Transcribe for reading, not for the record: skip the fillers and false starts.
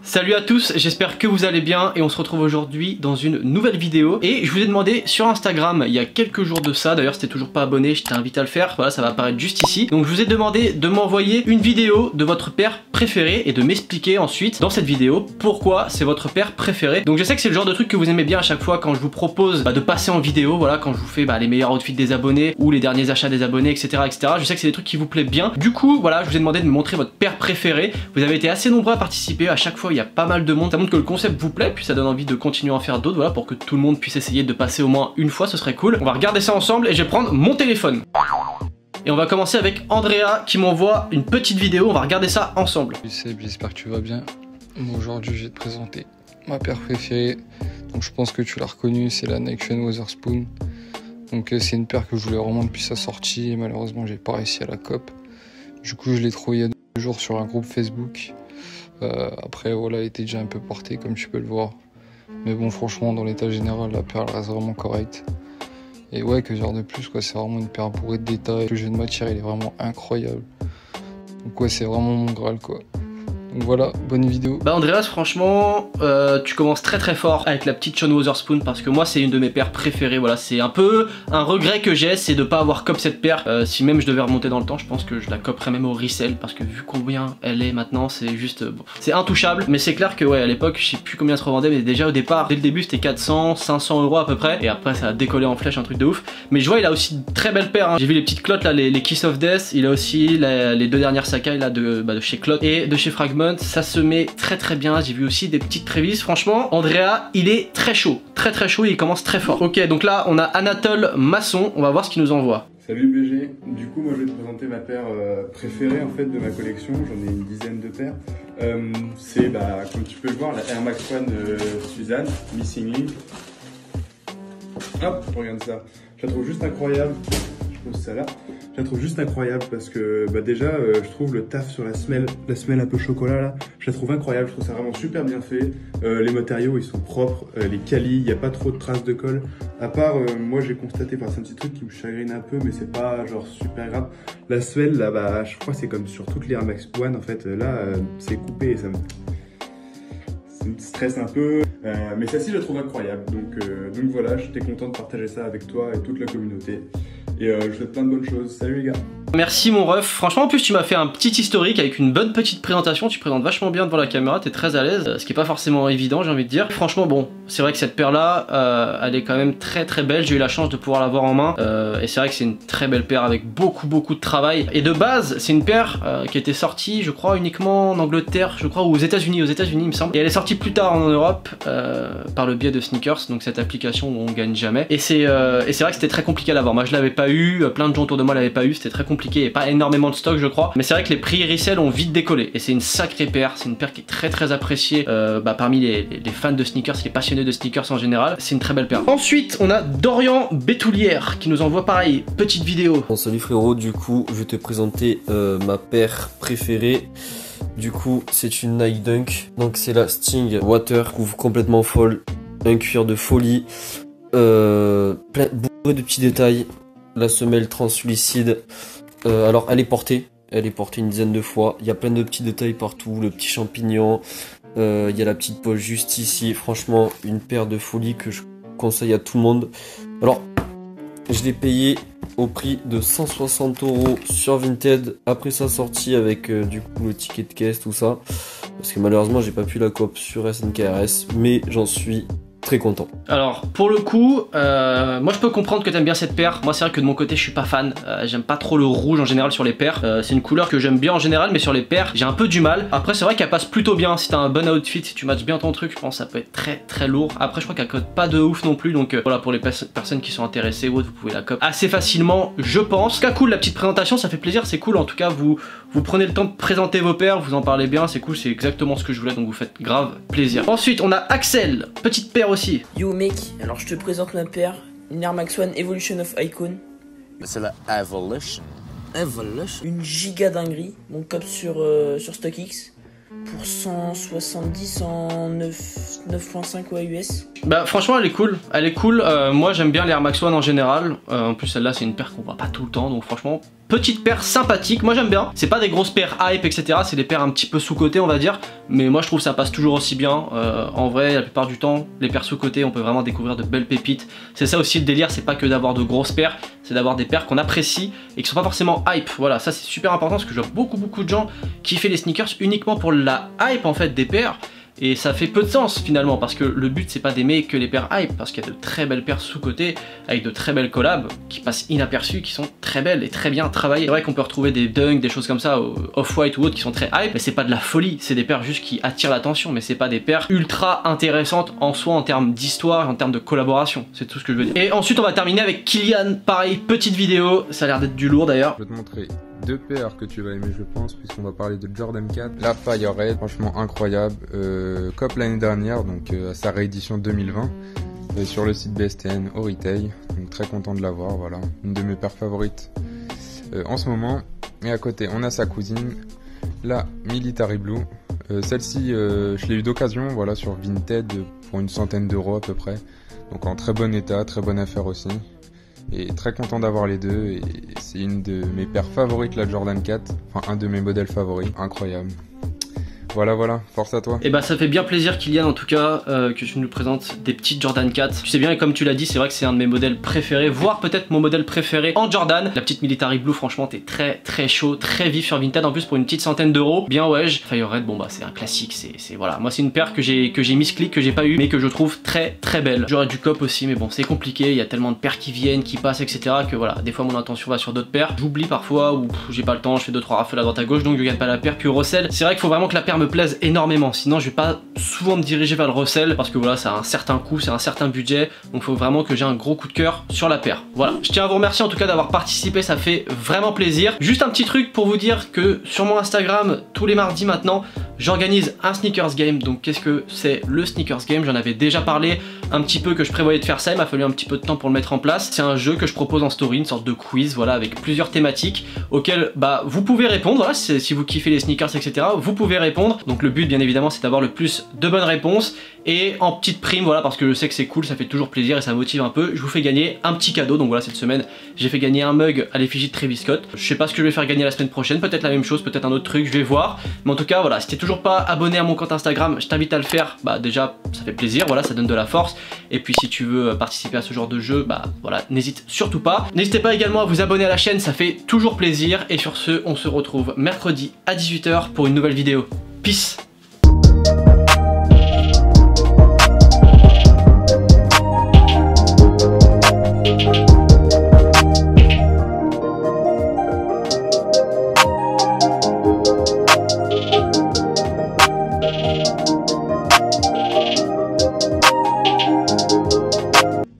Salut à tous, j'espère que vous allez bien et on se retrouve aujourd'hui dans une nouvelle vidéo. Et je vous ai demandé sur Instagram il y a quelques jours de ça, d'ailleurs si t'es toujours pas abonné, je t'invite à le faire, voilà ça va apparaître juste ici. Donc je vous ai demandé de m'envoyer une vidéo de votre père préféré et de m'expliquer ensuite dans cette vidéo pourquoi c'est votre père préféré. Donc je sais que c'est le genre de truc que vous aimez bien à chaque fois quand je vous propose de passer en vidéo, voilà, quand je vous fais les meilleurs outfits des abonnés ou les derniers achats des abonnés, etc. etc. Je sais que c'est des trucs qui vous plaisent bien. Du coup voilà, je vous ai demandé de me montrer votre père préféré. Vous avez été assez nombreux à participer, à chaque fois il y a pas mal de monde, ça montre que le concept vous plaît, puis ça donne envie de continuer à en faire d'autres, voilà, pour que tout le monde puisse essayer de passer au moins une fois, ce serait cool. On va regarder ça ensemble et je vais prendre mon téléphone. Et on va commencer avec Andrea qui m'envoie une petite vidéo, on va regarder ça ensemble. J'espère que tu vas bien. Aujourd'hui je vais te présenter ma paire préférée, donc je pense que tu l'as reconnue, c'est la Nike Wotherspoon. Donc c'est une paire que je voulais vraiment depuis sa sortie et malheureusement j'ai pas réussi à la COP. Du coup je l'ai trouvée il y a 2 jours sur un groupe Facebook. Après voilà, elle était déjà un peu portée comme tu peux le voir, mais bon franchement dans l'état général la paire elle reste vraiment correcte. Et ouais, que dire de plus quoi, c'est vraiment une paire bourrée de détails, le jeu de matière il est vraiment incroyable, donc ouais c'est vraiment mon graal quoi. Donc voilà, bonne vidéo. Andreas, franchement, tu commences très fort avec la petite Sean Wotherspoon parce que moi c'est une de mes paires préférées. Voilà, c'est un peu un regret que j'ai, c'est de pas avoir cop cette paire. Si même je devais remonter dans le temps, je pense que je la coperais même au resell parce que vu combien elle est maintenant, c'est juste, bon, c'est intouchable. Mais c'est clair que ouais, à l'époque, je sais plus combien ça revendait, mais déjà au départ, dès le début, c'était 400, 500 € à peu près. Et après, ça a décollé en flèche, un truc de ouf. Mais je vois, il a aussi de très belles paires. Hein. J'ai vu les petites clottes là, les Kiss of Death. Il a aussi les 2 dernières Sakai là de chez Clot et de chez Fragment. Ça se met très bien, j'ai vu aussi des petites prévises. Franchement, Andrea, il est très chaud, très chaud et il commence très fort. Ok, donc là, on a Anatole Masson, on va voir ce qu'il nous envoie. Salut BG, du coup moi je vais te présenter ma paire préférée en fait de ma collection, j'en ai une dizaine de paires. C'est comme tu peux le voir la Air Max One Suzanne, Missing Link. Hop, regarde ça, je la trouve juste incroyable. Je pose ça là. Je la trouve juste incroyable parce que déjà je trouve le taf sur la semelle un peu chocolat là, je la trouve incroyable, je trouve ça vraiment super bien fait. Les matériaux ils sont propres, les calis, il n'y a pas trop de traces de colle. À part, moi j'ai constaté, c'est un petit truc qui me chagrine un peu mais c'est pas genre super grave. La semelle là, je crois que c'est comme sur toutes les Air Max One en fait, là c'est coupé et ça me stresse un peu, mais celle-ci je la trouve incroyable, donc voilà, j'étais content de partager ça avec toi et toute la communauté. Et je vous souhaite plein de bonnes choses. Salut les gars. Merci mon ref. Franchement en plus tu m'as fait un petit historique avec une bonne petite présentation. Tu présentes vachement bien devant la caméra, t'es très à l'aise. Ce qui est pas forcément évident j'ai envie de dire. Franchement bon, c'est vrai que cette paire là, elle est quand même très belle. J'ai eu la chance de pouvoir l'avoir en main. Et c'est vrai que c'est une très belle paire avec beaucoup de travail. Et de base c'est une paire qui était sortie je crois uniquement en Angleterre, je crois, ou aux États-Unis il me semble. Et elle est sortie plus tard en Europe par le biais de Sneakers, donc cette application où on gagne jamais. Et c'est vrai que c'était très compliqué à l'avoir. Moi je l'avais pas eu, plein de gens autour de moi l'avaient pas eu, c'était très compliqué et pas énormément de stock je crois, mais c'est vrai que les prix resell ont vite décollé et c'est une sacrée paire, c'est une paire qui est très appréciée parmi les fans de sneakers, les passionnés de sneakers en général, c'est une très belle paire. Ensuite on a Dorian Bétoulière qui nous envoie pareil, petite vidéo. Bon, salut frérot, du coup je vais te présenter ma paire préférée. Du coup c'est une Nike Dunk, donc c'est la Sting Water, couvre complètement folle, un cuir de folie, bourré de petits détails. La semelle translucide, alors elle est portée une dizaine de fois, il y a plein de petits détails partout, le petit champignon, il y a la petite poche juste ici, franchement une paire de folie que je conseille à tout le monde. Alors je l'ai payé au prix de 160 € sur Vinted après sa sortie avec du coup le ticket de caisse, tout ça, parce que malheureusement j'ai pas pu la coop sur SNKRS, mais j'en suis très content. Alors pour le coup, moi je peux comprendre que t'aimes bien cette paire. Moi c'est vrai que de mon côté je suis pas fan, j'aime pas trop le rouge en général sur les paires. C'est une couleur que j'aime bien en général, mais sur les paires j'ai un peu du mal. Après c'est vrai qu'elle passe plutôt bien si t'as un bon outfit, si tu matches bien ton truc, je pense que ça peut être très lourd. Après je crois qu'elle cote pas de ouf non plus, donc voilà, pour les personnes qui sont intéressées ou autres, vous pouvez la cop assez facilement je pense. En tout cas cool la petite présentation, ça fait plaisir, c'est cool. En tout cas vous prenez le temps de présenter vos paires, vous en parlez bien, c'est cool, c'est exactement ce que je voulais, donc vous faites grave plaisir. Ensuite on a Axel, petite paire aussi. Yo mec, alors je te présente ma paire, une Air Max One Evolution of Icon. C'est la Evolution. Une giga dinguerie, mon cop sur StockX pour 170 en 9.5 US. Franchement elle est cool, moi j'aime bien les Air Max One en général, en plus celle-là c'est une paire qu'on voit pas tout le temps, donc franchement petite paire sympathique, moi j'aime bien. C'est pas des grosses paires hype etc, c'est des paires un petit peu sous-côté on va dire, mais moi je trouve que ça passe toujours aussi bien. En vrai la plupart du temps les paires sous-côté on peut vraiment découvrir de belles pépites. C'est ça aussi le délire, c'est pas que d'avoir de grosses paires, c'est d'avoir des paires qu'on apprécie et qui sont pas forcément hype. Voilà, ça c'est super important parce que je vois beaucoup de gens qui font les sneakers uniquement pour la hype en fait des paires. Et ça fait peu de sens finalement parce que le but c'est pas d'aimer que les paires hype, parce qu'il y a de très belles paires sous-côté avec de très belles collabs qui passent inaperçues, qui sont très belles et très bien travaillées. C'est vrai qu'on peut retrouver des dunks, des choses comme ça, off-white ou autres qui sont très hype, mais c'est pas de la folie, c'est des paires juste qui attirent l'attention, mais c'est pas des paires ultra intéressantes en soi en termes d'histoire, en termes de collaboration, c'est tout ce que je veux dire. Et ensuite on va terminer avec Kylian, pareil, petite vidéo, ça a l'air d'être du lourd d'ailleurs. Je vais te montrer deux paires que tu vas aimer je pense, puisqu'on va parler de Jordan 4. La Fire Red, franchement incroyable, COP l'année dernière, donc à sa réédition 2020, sur le site BSTN au retail, donc très content de l'avoir, voilà, une de mes paires favorites en ce moment. Et à côté on a sa cousine, la Military Blue, celle-ci je l'ai eu d'occasion, voilà, sur Vinted pour une centaine d'euros à peu près, donc en très bon état, très bonne affaire aussi. Et très content d'avoir les deux, et c'est une de mes paires favorites, la Jordan 4, enfin un de mes modèles favoris, incroyable. Voilà, force à toi. Et bah ça fait bien plaisir Kylian en tout cas que tu nous présentes des petites Jordan 4. Tu sais bien, et comme tu l'as dit, c'est vrai que c'est un de mes modèles préférés, voire peut-être mon modèle préféré en Jordan. La petite Military Blue, franchement t'es très chaud, très vif sur Vinted, en plus pour une petite centaine d'euros. Bien ouais, Fire Red, bon bah c'est un classique, c'est voilà. Moi c'est une paire que j'ai misclick, que j'ai pas eu, mais que je trouve très belle. J'aurais du cop aussi, mais bon c'est compliqué, il y a tellement de paires qui viennent, qui passent, etc. que voilà, des fois mon attention va sur d'autres paires. J'oublie parfois, ou j'ai pas le temps, je fais 2-3 rafles à droite à gauche, donc je gagne pas la paire. Puis au recel, c'est vrai qu'il faut vraiment que la paire me plaise énormément, sinon je vais pas souvent me diriger vers le recel parce que voilà, ça a un certain coût, c'est un certain budget, donc il faut vraiment que j'ai un gros coup de cœur sur la paire. Voilà, je tiens à vous remercier en tout cas d'avoir participé, ça fait vraiment plaisir. Juste un petit truc pour vous dire que sur mon Instagram tous les mardis maintenant j'organise un sneakers game. Donc qu'est-ce que c'est le sneakers game? J'en avais déjà parlé un petit peu, que je prévoyais de faire ça, il m'a fallu un petit peu de temps pour le mettre en place. C'est un jeu que je propose en story, une sorte de quiz, voilà, avec plusieurs thématiques auxquelles bah vous pouvez répondre, voilà, si vous kiffez les sneakers etc, vous pouvez répondre. Donc le but bien évidemment c'est d'avoir le plus de bonnes réponses, et en petite prime, voilà, parce que je sais que c'est cool, ça fait toujours plaisir et ça motive un peu, je vous fais gagner un petit cadeau. Donc voilà, cette semaine j'ai fait gagner un mug à l'effigie de Travis Scott. Je sais pas ce que je vais faire gagner la semaine prochaine, peut-être la même chose, peut-être un autre truc, je vais voir. Mais en tout cas voilà, si t'es toujours pas abonné à mon compte Instagram, je t'invite à le faire, bah déjà ça fait plaisir, voilà, ça donne de la force. Et puis si tu veux participer à ce genre de jeu, bah voilà, n'hésite surtout pas. N'hésitez pas également à vous abonner à la chaîne, ça fait toujours plaisir. Et sur ce, on se retrouve mercredi à 18 h pour une nouvelle vidéo. Peace.